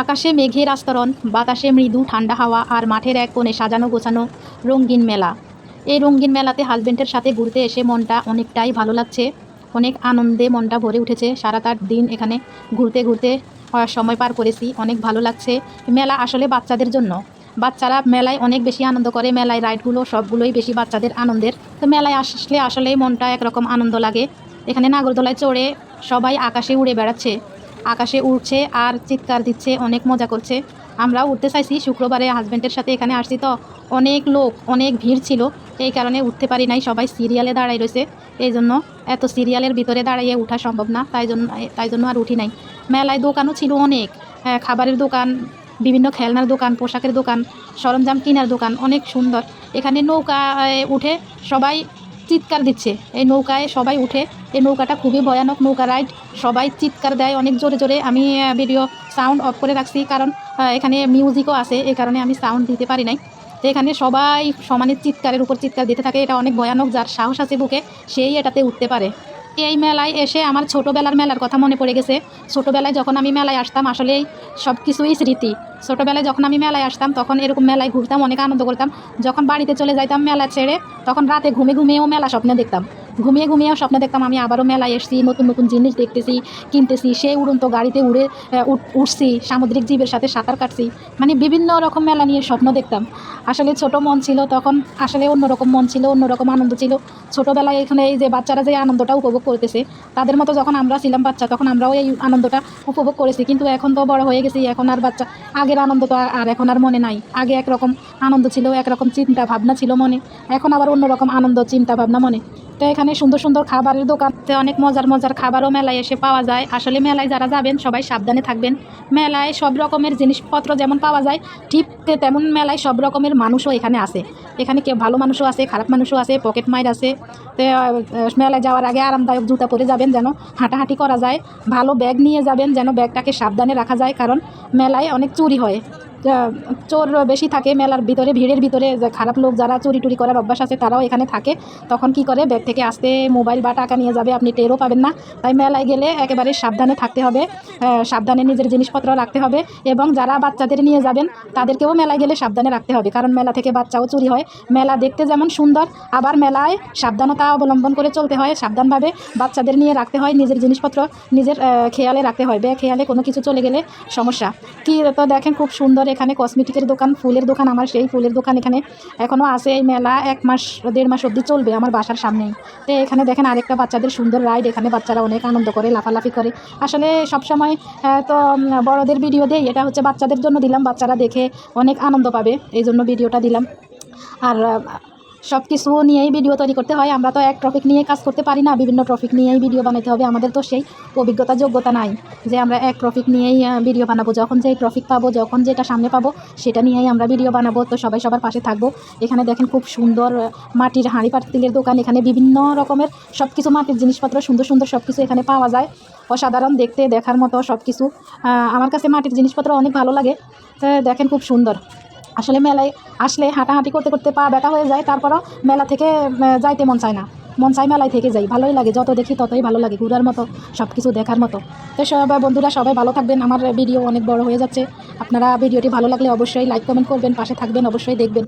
আকাশে মেঘের আস্তরণ, বাতাসে মৃদু ঠান্ডা হাওয়া আর মাঠের এক কোণে সাজানো গোছানো রঙিন মেলা। এই রঙিন মেলাতে হাজবেন্ডের সাথে ঘুরতে এসে মনটা অনেকটাই ভালো লাগছে। অনেক আনন্দে মনটা ভরে উঠেছে। সারাটা দিন এখানে ঘুরতে ঘুরতে সময় পার করেছি, অনেক ভালো লাগছে। মেলা আসলে বাচ্চাদের জন্য। বাচ্চারা মেলায় অনেক বেশি আনন্দ করে। মেলায় রাইডগুলো সবগুলোই বেশি বাচ্চাদের আনন্দের। তো মেলায় আসলে আসলেই মনটা একরকম আনন্দ লাগে। এখানে নাগরদোলায় চড়ে সবাই আকাশে উড়ে বেড়াচ্ছে, আকাশে উড়ছে আর চিৎকার দিচ্ছে, অনেক মজা করছে। আমরাও উঠতে চাইছি, শুক্রবারে হাজব্যান্ডের সাথে এখানে আসছি তো অনেক লোক, অনেক ভিড় ছিল, এই কারণে উঠতে পারি নাই। সবাই সিরিয়ালে দাঁড়াই রয়েছে, এই জন্য এত সিরিয়ালের ভিতরে দাঁড়াইয়ে ওঠা সম্ভব না, তাই জন্য আর উঠি নাই। মেলায় দোকানও ছিল অনেক, খাবারের দোকান, বিভিন্ন খেলনার দোকান, পোশাকের দোকান, সরঞ্জাম কেনার দোকান, অনেক সুন্দর। এখানে নৌকায় উঠে সবাই চিৎকার দিচ্ছে, এই নৌকায় সবাই উঠে। এই নৌকাটা খুবই ভয়ানক নৌকা রাইড, সবাই চিৎকার দেয় অনেক জোরে জোরে। আমি ভিডিও সাউন্ড অফ করে রাখছি, কারণ এখানে মিউজিকও আছে, এই কারণে আমি সাউন্ড দিতে পারি নাই। তো এখানে সবাই সমানে চিৎকারের উপর চিৎকার দিতে থাকে। এটা অনেক ভয়ানক, যার সাহস আছে বুকে সেই এটাতে উঠতে পারে। এই মেলায় এসে আমার ছোটোবেলার মেলার কথা মনে পড়ে গেছে। ছোটোবেলায় যখন আমি মেলায় আসতাম, আসলেই সব কিছুই স্মৃতি। ছোটোবেলায় যখন আমি মেলায় আসতাম তখন এরকম মেলায় ঘুরতাম, অনেক আনন্দ করতাম। যখন বাড়িতে চলে যাইতাম মেলা ছেড়ে, তখন রাতে ঘুমিয়েও মেলা স্বপ্নে দেখতাম। ঘুমিয়েও স্বপ্নে দেখতাম আমি আবারও মেলায় এসেছি, নতুন নতুন জিনিস দেখতেছি, কিনতেছি। সেই উড়ন্ত গাড়িতে উঠছি, সামুদ্রিক জীবের সাথে সাঁতার কাটছি। মানে বিভিন্ন রকম মেলা নিয়ে স্বপ্ন দেখতাম। আসলে ছোট মন ছিল তখন, আসলে অন্যরকম মন ছিল, অন্যরকম আনন্দ ছিল। ছোটোবেলায় এখানে এই যে বাচ্চারা যে আনন্দটা উপভোগ করতেছে, তাদের মতো যখন আমরা ছিলাম বাচ্চা তখন আমরাও এই আনন্দটা উপভোগ করেছি। কিন্তু এখন তো বড় হয়ে গেছি, এখন আর বাচ্চা আগের আনন্দ তো আর এখন আর মনে নাই। আগে একরকম আনন্দ ছিল, একরকম চিন্তা ভাবনা ছিল মনে, এখন আবার অন্যরকম আনন্দ চিন্তা ভাবনা মনে। তো এখানে সুন্দর সুন্দর খাবারের দোকানতে অনেক মজার মজার খাবারও মেলায় এসে পাওয়া যায়। আসলে মেলায় যারা যাবেন সবাই সাবধানে থাকবেন। মেলায় সব রকমের জিনিসপত্র যেমন পাওয়া যায়, ঠিক তেমন মেলায় সব রকমের মানুষও এখানে আছে। এখানে কেউ ভালো মানুষও আছে, খারাপ মানুষও আছে, পকেট মাইর আছে। তো মেলায় যাওয়ার আগে আরামদায়ক জুতা পরে যাবেন যেন হাঁটাহাঁটি করা যায়। ভালো ব্যাগ নিয়ে যাবেন যেন ব্যাগটাকে সাবধানে রাখা যায়, কারণ মেলায় অনেক চুরি হয়, চোর বেশি থাকে মেলার ভিতরে, ভিড়ের ভিতরে। যে খারাপ লোক যারা চুরি টুরি করার অভ্যাস আছে তারাও এখানে থাকে। তখন কি করে, ব্যাগ থেকে আসতে মোবাইল বা টাকা নিয়ে যাবে, আপনি টেরও পাবেন না। তাই মেলায় গেলে একেবারে সাবধানে থাকতে হবে, সাবধানে নিজের জিনিসপত্র রাখতে হবে। এবং যারা বাচ্চাদের নিয়ে যাবেন তাদেরকেও মেলায় গেলে সাবধানে রাখতে হবে, কারণ মেলা থেকে বাচ্চাও চুরি হয়। মেলা দেখতে যেমন সুন্দর, আবার মেলায় সাবধানতা অবলম্বন করে চলতে হয়, সাবধানভাবে বাচ্চাদের নিয়ে রাখতে হয়, নিজের জিনিসপত্র নিজের খেয়ালে রাখতে হয়। খেয়ালে কোনো কিছু চলে গেলে সমস্যা। কি তো দেখেন খুব সুন্দর এখানে কসমেটিকের দোকান, ফুলের দোকান। আমার সেই ফুলের দোকান এখানে এখনও আছে। এই মেলা 1 মাস 1.5 মাস অবধি চলবে আমার বাসার সামনেই। তো এখানে দেখেন আরেকটা বাচ্চাদের সুন্দর রাইড, এখানে বাচ্চারা অনেক আনন্দ করে, লাফালাফি করে। আসলে সবসময় তো বড়দের ভিডিও দেই, এটা হচ্ছে বাচ্চাদের জন্য দিলাম, বাচ্চারা দেখে অনেক আনন্দ পাবে, এই জন্য ভিডিওটা দিলাম। আর সব কিছু নিয়েই ভিডিও তৈরি করতে হয়। আমরা তো এক টপিক নিয়ে কাজ করতে পারি না, বিভিন্ন টপিক নিয়েই ভিডিও বানাতে হবে। আমাদের তো সেই অভিজ্ঞতা যোগ্যতা নাই যে আমরা এক টপিক নিয়েই ভিডিও বানাবো। যখন যেই টপিক পাবো, যখন যেটা সামনে পাবো সেটা নিয়েই আমরা ভিডিও বানাবো। তো সবাই সবার পাশে থাকবো। এখানে দেখেন খুব সুন্দর মাটির হাঁড়ি পাতিলের দোকান। এখানে বিভিন্ন রকমের সব কিছু মাটির জিনিসপত্র, সুন্দর সুন্দর সব কিছু এখানে পাওয়া যায়। অসাধারণ দেখতে, দেখার মতো সব কিছু। আমার কাছে মাটির জিনিসপত্র অনেক ভালো লাগে। দেখেন খুব সুন্দর। আসলে মেলায় আসলে হাঁটাহাঁটি করতে করতে পা ব্যথা হয়ে যায়, তারপরও মেলা থেকে যাইতে মন চায় না, মন চায় মেলায় থেকে যাই। ভালোই লাগে, যত দেখি ততই ভালো লাগে, ঘোরার মতো, সব কিছু দেখার মতো। তো সবাই বন্ধুরা সবাই ভালো থাকবেন। আমার ভিডিও অনেক বড় হয়ে যাচ্ছে, আপনারা ভিডিওটি ভালো লাগলে অবশ্যই লাইক কমেন্ট করবেন, পাশে থাকবেন, অবশ্যই দেখবেন।